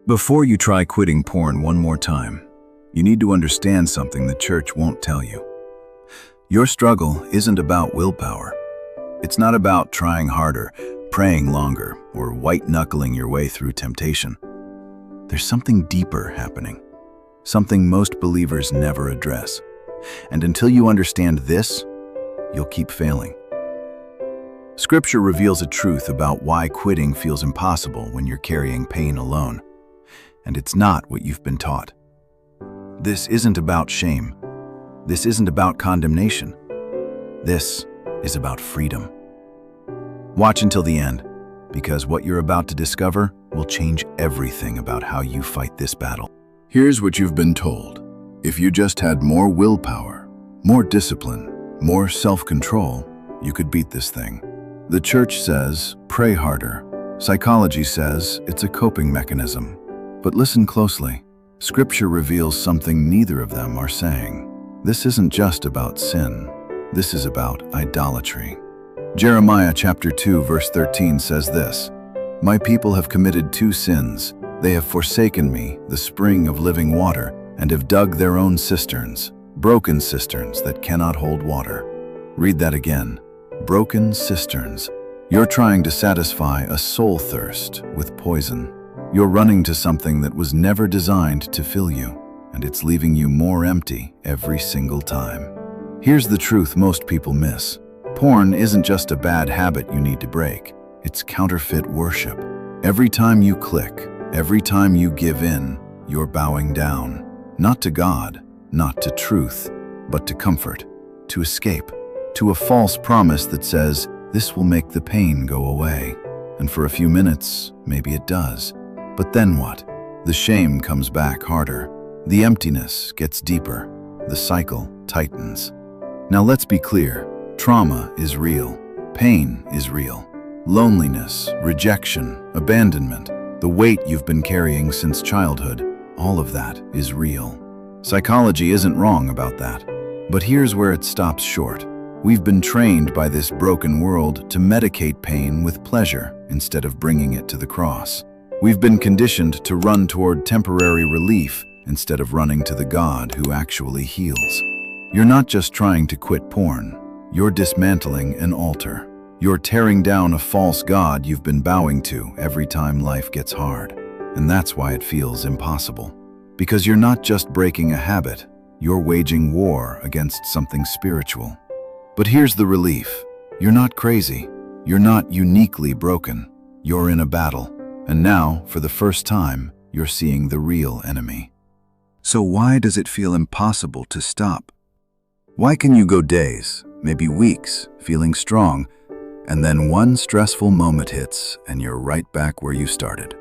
Before you try quitting porn one more time, you need to understand something the church won't tell you. Your struggle isn't about willpower. It's not about trying harder, praying longer, or white-knuckling your way through temptation. There's something deeper happening, something most believers never address. And until you understand this, you'll keep failing. Scripture reveals a truth about why quitting feels impossible when you're carrying pain alone. And it's not what you've been taught. This isn't about shame. This isn't about condemnation. This is about freedom. Watch until the end, because what you're about to discover will change everything about how you fight this battle. Here's what you've been told. If you just had more willpower, more discipline, more self-control, you could beat this thing. The church says, pray harder. Psychology says it's a coping mechanism. But listen closely. Scripture reveals something neither of them are saying. This isn't just about sin. This is about idolatry. Jeremiah chapter 2 verse 13 says this, "My people have committed two sins. They have forsaken me, the spring of living water, and have dug their own cisterns, broken cisterns that cannot hold water." Read that again. Broken cisterns. You're trying to satisfy a soul thirst with poison. You're running to something that was never designed to fill you, and it's leaving you more empty every single time. Here's the truth most people miss. Porn isn't just a bad habit you need to break. It's counterfeit worship. Every time you click, every time you give in, you're bowing down. Not to God, not to truth, but to comfort, to escape, to a false promise that says, this will make the pain go away. And for a few minutes, maybe it does. But then what? The shame comes back harder. The emptiness gets deeper. The cycle tightens. Now let's be clear. Trauma is real. Pain is real. Loneliness, rejection, abandonment, the weight you've been carrying since childhood, all of that is real. Psychology isn't wrong about that. But here's where it stops short. We've been trained by this broken world to medicate pain with pleasure instead of bringing it to the cross. We've been conditioned to run toward temporary relief instead of running to the God who actually heals. You're not just trying to quit porn. You're dismantling an altar. You're tearing down a false god you've been bowing to every time life gets hard. And that's why it feels impossible. Because you're not just breaking a habit, you're waging war against something spiritual. But here's the relief. You're not crazy. You're not uniquely broken. You're in a battle. And now, for the first time, you're seeing the real enemy. So why does it feel impossible to stop? Why can you go days, maybe weeks, feeling strong, and then one stressful moment hits and you're right back where you started?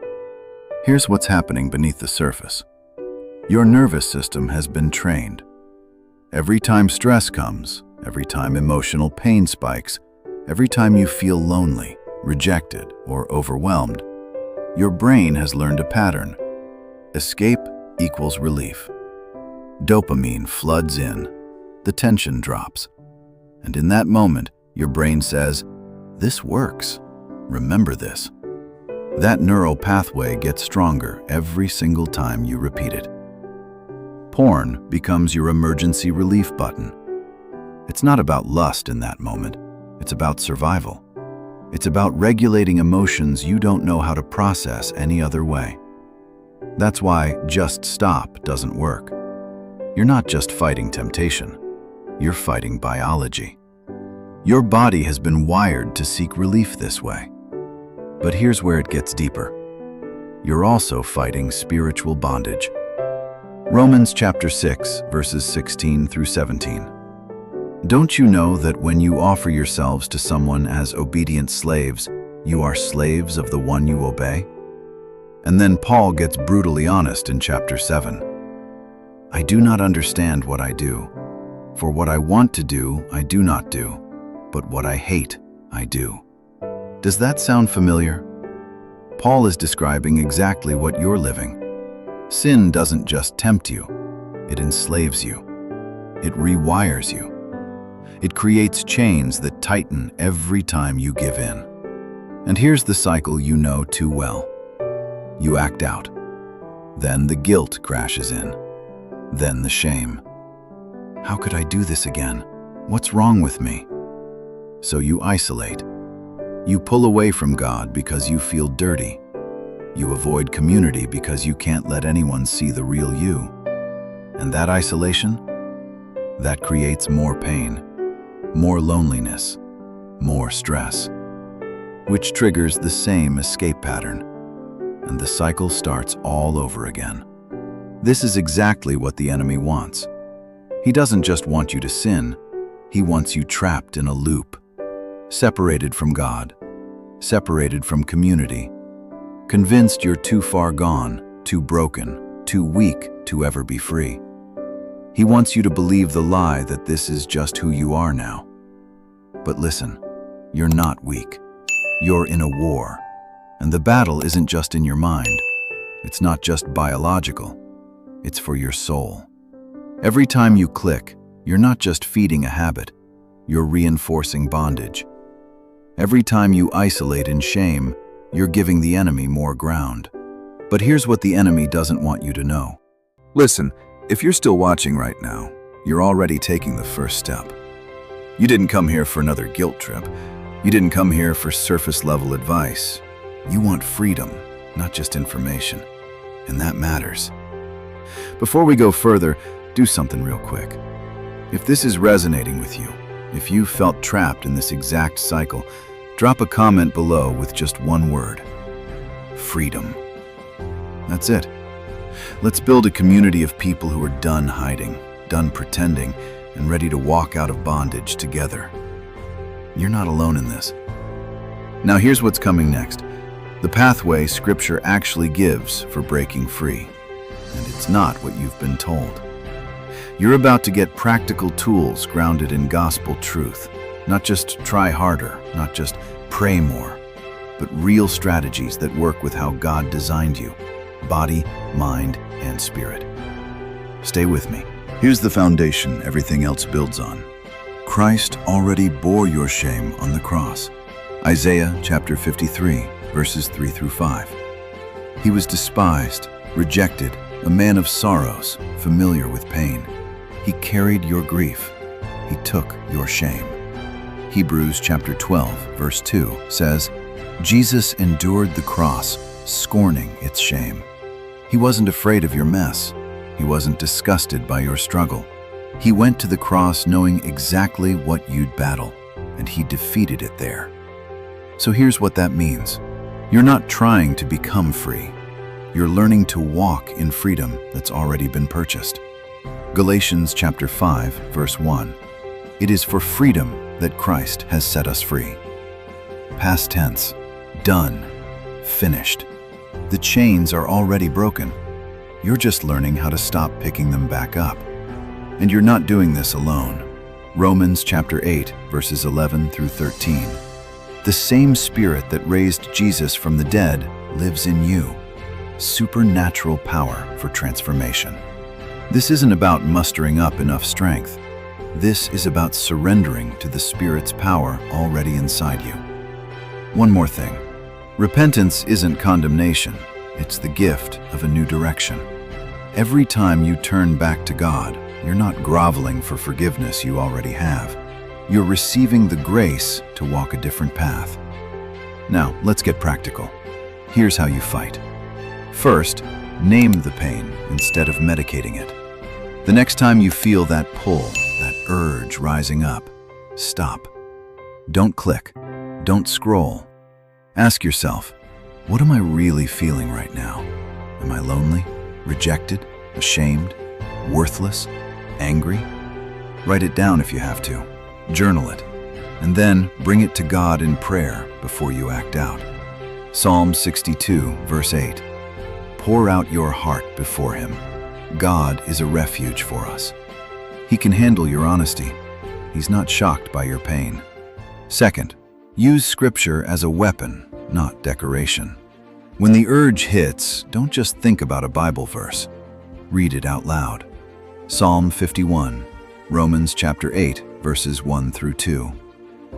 Here's what's happening beneath the surface. Your nervous system has been trained. Every time stress comes, every time emotional pain spikes, every time you feel lonely, rejected, or overwhelmed, your brain has learned a pattern. Escape equals relief. Dopamine floods in. The tension drops. And in that moment, your brain says, this works. Remember this. That neural pathway gets stronger every single time you repeat it. Porn becomes your emergency relief button. It's not about lust in that moment. It's about survival. It's about regulating emotions you don't know how to process any other way. That's why just stop doesn't work. You're not just fighting temptation. You're fighting biology. Your body has been wired to seek relief this way. But here's where it gets deeper. You're also fighting spiritual bondage. Romans chapter 6, verses 16 through 17. Don't you know that when you offer yourselves to someone as obedient slaves, you are slaves of the one you obey? And then Paul gets brutally honest in chapter 7. I do not understand what I do. For what I want to do, I do not do. But what I hate, I do. Does that sound familiar? Paul is describing exactly what you're living. Sin doesn't just tempt you. It enslaves you. It rewires you. It creates chains that tighten every time you give in. And here's the cycle you know too well. You act out. Then the guilt crashes in. Then the shame. How could I do this again? What's wrong with me? So you isolate. You pull away from God because you feel dirty. You avoid community because you can't let anyone see the real you. And that isolation? That creates more pain, more loneliness, more stress, which triggers the same escape pattern. And the cycle starts all over again. This is exactly what the enemy wants. He doesn't just want you to sin, he wants you trapped in a loop, separated from God, separated from community, convinced you're too far gone, too broken, too weak to ever be free. He wants you to believe the lie that this is just who you are now. But listen, you're not weak. You're in a war. And the battle isn't just in your mind. It's not just biological. It's for your soul. Every time you click, you're not just feeding a habit. You're reinforcing bondage. Every time you isolate in shame, you're giving the enemy more ground. But here's what the enemy doesn't want you to know. Listen, if you're still watching right now, you're already taking the first step. You didn't come here for another guilt trip. You didn't come here for surface-level advice. You want freedom, not just information. And that matters. Before we go further, do something real quick. If this is resonating with you, if you felt trapped in this exact cycle, drop a comment below with just one word: freedom. That's it. Let's build a community of people who are done hiding, done pretending, and ready to walk out of bondage together. You're not alone in this. Now here's what's coming next. The pathway Scripture actually gives for breaking free. And it's not what you've been told. You're about to get practical tools grounded in gospel truth. Not just try harder, not just pray more, but real strategies that work with how God designed you: body, mind, and spirit. Stay with me. Here's the foundation everything else builds on. Christ already bore your shame on the cross. Isaiah chapter 53, verses 3 through 5. He was despised, rejected, a man of sorrows, familiar with pain. He carried your grief. He took your shame. Hebrews chapter 12, verse 2 says, Jesus endured the cross, scorning its shame. He wasn't afraid of your mess. He wasn't disgusted by your struggle. He went to the cross knowing exactly what you'd battle, and he defeated it there. So here's what that means. You're not trying to become free. You're learning to walk in freedom that's already been purchased. Galatians chapter 5, verse 1. It is for freedom that Christ has set us free. Past tense. Done. Finished. The chains are already broken. You're just learning how to stop picking them back up. And you're not doing this alone. Romans chapter 8, verses 11 through 13. The same Spirit that raised Jesus from the dead lives in you. Supernatural power for transformation. This isn't about mustering up enough strength. This is about surrendering to the Spirit's power already inside you. One more thing. Repentance isn't condemnation. It's the gift of a new direction. Every time you turn back to God, you're not groveling for forgiveness you already have. You're receiving the grace to walk a different path. Now, let's get practical. Here's how you fight. First, name the pain instead of medicating it. The next time you feel that pull, that urge rising up, stop. Don't click. Don't scroll. Ask yourself, what am I really feeling right now? Am I lonely, rejected, ashamed, worthless, angry? Write it down if you have to. Journal it. And then bring it to God in prayer before you act out. Psalm 62, verse 8. Pour out your heart before Him. God is a refuge for us. He can handle your honesty. He's not shocked by your pain. Second, use Scripture as a weapon, not decoration. When the urge hits, don't just think about a Bible verse. Read it out loud. Psalm 51, Romans chapter 8, verses 1 through 2.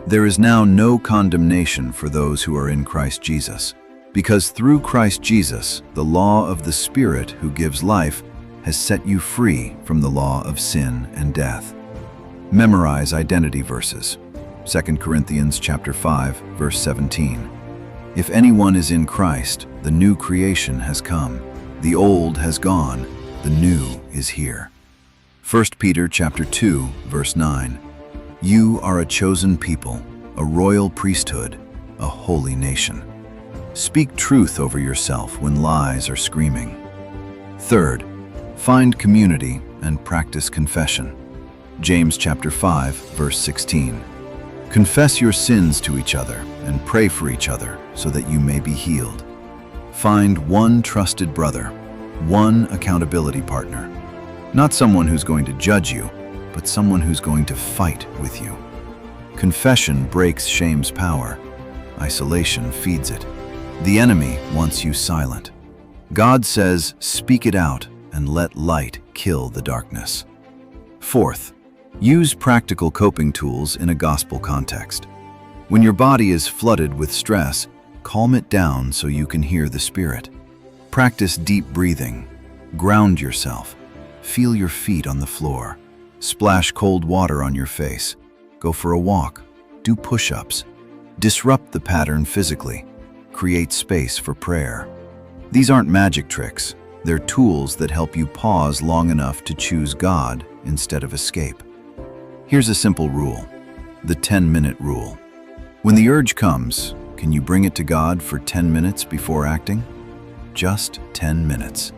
There is now no condemnation for those who are in Christ Jesus. Because through Christ Jesus, the law of the Spirit who gives life has set you free from the law of sin and death. Memorize identity verses. 2 Corinthians chapter 5, verse 17. If anyone is in Christ, the new creation has come. The old has gone, the new is here. 1 Peter chapter 2, verse 9. You are a chosen people, a royal priesthood, a holy nation. Speak truth over yourself when lies are screaming. Third, find community and practice confession. James chapter 5, verse 16. Confess your sins to each other and pray for each other so that you may be healed. Find one trusted brother, one accountability partner. Not someone who's going to judge you, but someone who's going to fight with you. Confession breaks shame's power. Isolation feeds it. The enemy wants you silent. God says, speak it out and let light kill the darkness. Fourth, use practical coping tools in a gospel context. When your body is flooded with stress, calm it down so you can hear the Spirit. Practice deep breathing. Ground yourself. Feel your feet on the floor. Splash cold water on your face. Go for a walk. Do push-ups. Disrupt the pattern physically. Create space for prayer. These aren't magic tricks. They're tools that help you pause long enough to choose God instead of escape. Here's a simple rule, the 10-minute rule. When the urge comes, can you bring it to God for 10 minutes before acting? Just 10 minutes.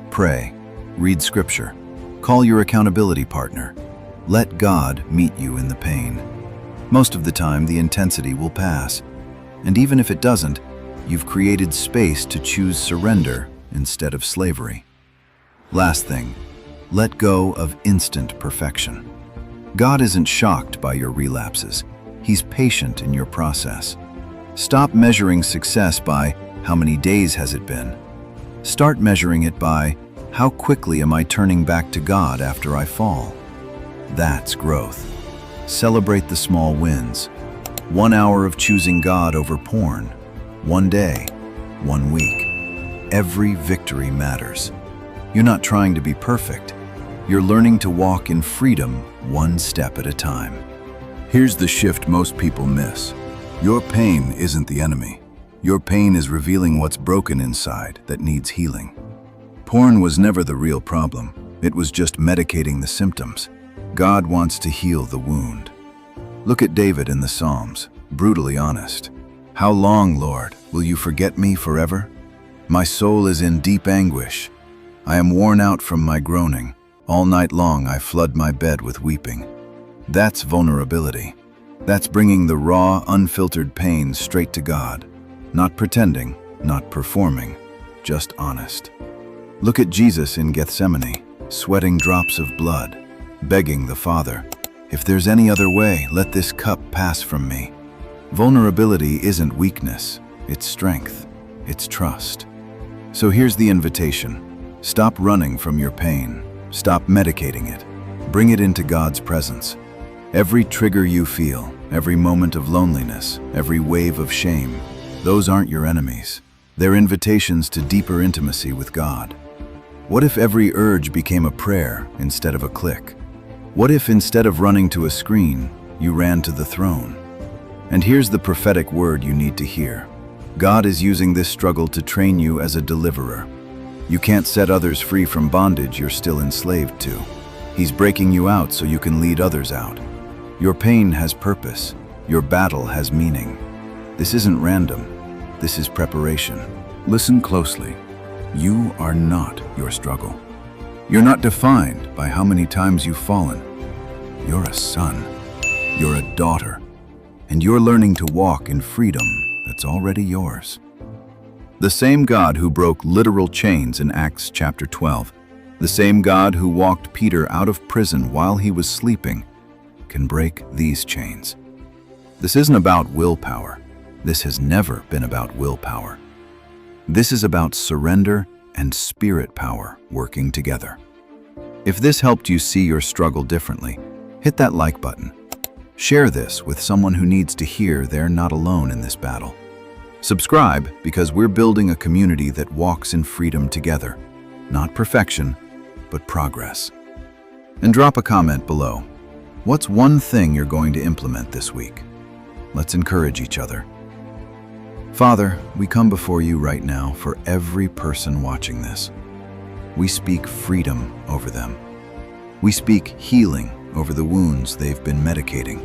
Pray, read scripture, call your accountability partner. Let God meet you in the pain. Most of the time, the intensity will pass. And even if it doesn't, you've created space to choose surrender instead of slavery. Last thing, let go of instant perfection. God isn't shocked by your relapses. He's patient in your process. Stop measuring success by how many days has it been. Start measuring it by how quickly am I turning back to God after I fall. That's growth. Celebrate the small wins. 1 hour of choosing God over porn. 1 day, 1 week. Every victory matters. You're not trying to be perfect. You're learning to walk in freedom one step at a time. Here's the shift most people miss. Your pain isn't the enemy. Your pain is revealing what's broken inside that needs healing. Porn was never the real problem. It was just medicating the symptoms. God wants to heal the wound. Look at David in the Psalms, brutally honest. How long, Lord, will you forget me forever? My soul is in deep anguish. I am worn out from my groaning. All night long I flood my bed with weeping. That's vulnerability. That's bringing the raw, unfiltered pain straight to God. Not pretending, not performing, just honest. Look at Jesus in Gethsemane, sweating drops of blood, begging the Father, if there's any other way, let this cup pass from me. Vulnerability isn't weakness, it's strength, it's trust. So here's the invitation. Stop running from your pain. Stop medicating it. Bring it into God's presence. Every trigger you feel, every moment of loneliness, every wave of shame, those aren't your enemies. They're invitations to deeper intimacy with God. What if every urge became a prayer instead of a click? What if instead of running to a screen, you ran to the throne? And here's the prophetic word you need to hear. God is using this struggle to train you as a deliverer. You can't set others free from bondage you're still enslaved to. He's breaking you out so you can lead others out. Your pain has purpose. Your battle has meaning. This isn't random. This is preparation. Listen closely. You are not your struggle. You're not defined by how many times you've fallen. You're a son. You're a daughter. And you're learning to walk in freedom that's already yours. The same God who broke literal chains in Acts chapter 12, the same God who walked Peter out of prison while he was sleeping, can break these chains. This isn't about willpower. This has never been about willpower. This is about surrender and spirit power working together. If this helped you see your struggle differently, hit that like button. Share this with someone who needs to hear they're not alone in this battle. Subscribe because we're building a community that walks in freedom together. Not perfection, but progress. And drop a comment below. What's one thing you're going to implement this week? Let's encourage each other. Father, we come before you right now for every person watching this. We speak freedom over them. We speak healing over the wounds they've been medicating.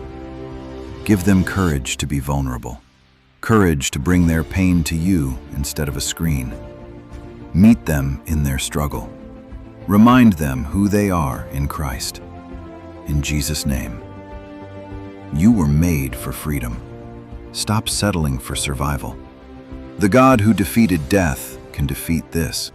Give them courage to be vulnerable, courage to bring their pain to you instead of a screen. Meet them in their struggle. Remind them who they are in Christ. In Jesus' name. You were made for freedom. Stop settling for survival. The God who defeated death can defeat this.